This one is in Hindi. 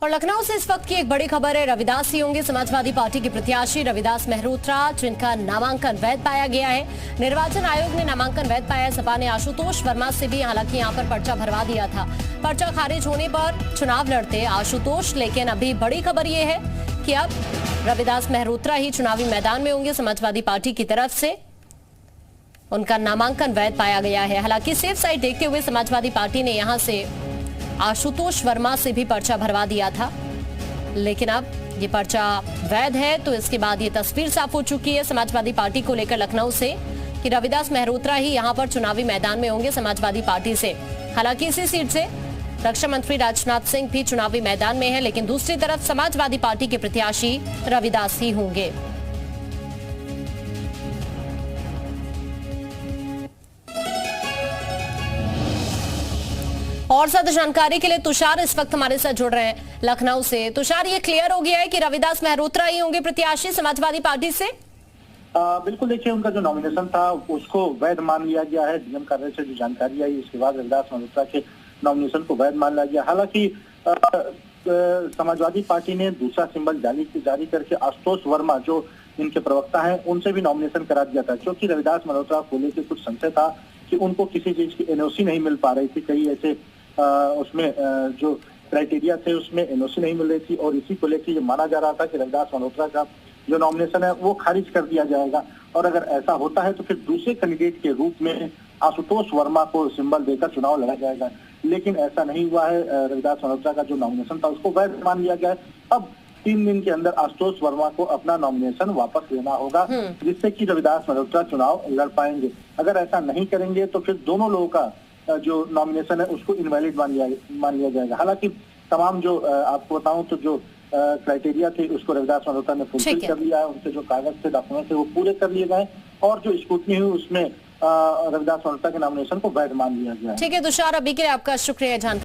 और लखनऊ से इस वक्त की एक बड़ी खबर है। रविदास ही होंगे समाजवादी पार्टी के प्रत्याशी रविदास मेहरोत्रा, जिनका नामांकन वैध पाया गया है। निर्वाचन आयोग ने नामांकन वैध पाया। सपा ने आशुतोष वर्मा से भी हालांकि यहां पर पर्चा भरवा दिया था। पर्चा खारिज होने पर चुनाव लड़ते आशुतोष, लेकिन अभी बड़ी खबर यह है कि अब रविदास मेहरोत्रा ही चुनावी मैदान में होंगे। समाजवादी पार्टी की तरफ से उनका नामांकन वैध पाया गया है। हालांकि सेफ साइड देखते हुए समाजवादी पार्टी ने यहां से आशुतोष वर्मा से भी पर्चा भरवा दिया था, लेकिन अब ये पर्चा वैध है, तो इसके बाद ये तस्वीर साफ हो चुकी है समाजवादी पार्टी को लेकर लखनऊ से कि रविदास मेहरोत्रा ही यहां पर चुनावी मैदान में होंगे समाजवादी पार्टी से। हालांकि इसी सीट से रक्षा मंत्री राजनाथ सिंह भी चुनावी मैदान में है, लेकिन दूसरी तरफ समाजवादी पार्टी के प्रत्याशी रविदास ही होंगे। और ज्यादा जानकारी के लिए तुषार इस वक्त हमारे साथ जुड़ रहे हैं लखनऊ से। तुषार, ये क्लियर हो गया है कि रविदास मेहरोत्रा ही होंगे प्रत्याशी समाजवादी पार्टी से? बिल्कुल, देखिए उनका जो नॉमिनेशन था उसको वैध मान लिया गया है। डीएम कार्यालय से जो जानकारी आई उसके बाद रविदास मेहरोत्रा के नॉमिनेशन को वैध मान लिया गया। हालांकि समाजवादी पार्टी ने दूसरा सिंबल जारी करके आशुतोष वर्मा जो इनके प्रवक्ता हैं उनसे भी नॉमिनेशन करा दिया था, क्योंकि रविदास मेहरोत्रा को लेकर कुछ संशय था कि उनको किसी चीज की एनओसी नहीं मिल पा रही थी। कई ऐसे उसमें जो क्राइटेरिया थे उसमें एनओसी नहीं मिल रही थी, और इसी को लेकर ये माना जा रहा था कि रविदास मेहरोत्रा का जो नॉमिनेशन है वो खारिज कर दिया जाएगा। और अगर ऐसा होता है तो फिर दूसरे कैंडिडेट के रूप में आशुतोष वर्मा को सिंबल देकर चुनाव लड़ा जाएगा, लेकिन ऐसा नहीं हुआ है। रविदास मेहरोत्रा का जो नॉमिनेशन था उसको वैध मान लिया गया है। अब 3 दिन के अंदर आशुतोष वर्मा को अपना नॉमिनेशन वापस लेना होगा, जिससे कि रविदास मेहरोत्रा चुनाव लड़ पाएंगे। अगर ऐसा नहीं करेंगे तो फिर दोनों लोगों का जो नॉमिनेशन है उसको इनवैलिड मान लिया जाएगा। हालांकि तमाम जो आपको बताऊं तो जो क्राइटेरिया थे उसको रविदास मेहरोत्रा ने फुलफिल कर लिया है। उनके जो कागज थे, डॉक्यूमेंट थे वो पूरे कर लिए गए, और जो स्क्रूटनी हुई उसमें रविदास मेहरोत्रा के नॉमिनेशन को वैध मान लिया गया है। ठीक है तुषार, अभी के लिए आपका शुक्रिया जानकारी।